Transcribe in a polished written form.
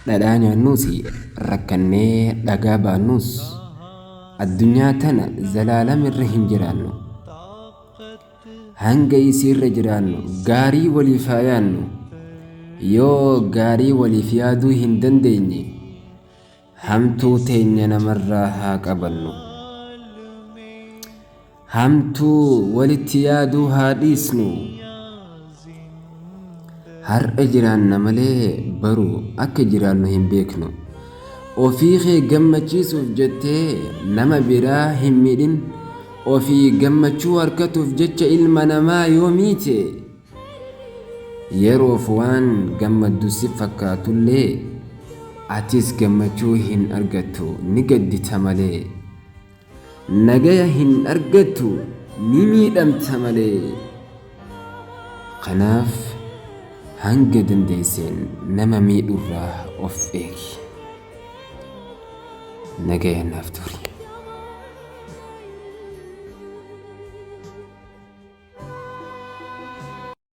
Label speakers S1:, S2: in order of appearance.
S1: dhadhaa nuusi rakkannee dhagaa baannus addunyaa tana zalaalam irra hin jiraannu. Hanga isiirra jiraannu gaarii waliif haa yaannu. Yoo gaarii waliif yaaduu hin dandeenye hamtuu teenya namarraa haa qabannu. Hamtuu walitti yaaduu haa dhiisnu. Har'a jiraanna malee baruu akka jiraannu hin beeknu. Ofii kee gammachiisuuf jettee nama biraa hin miidhin. Ofii gammachuu harkatuuf jecha ilma namaa yoo miite yeroof waan gammaddu si fakkaatullee atis gammachuu hin argattu ni gaddita malee. Nagaya hin argattu ni miidhamta malee. Kanaaf hanga dandeesseen nama miidhurraa of eegi. Nagaya naaf turi.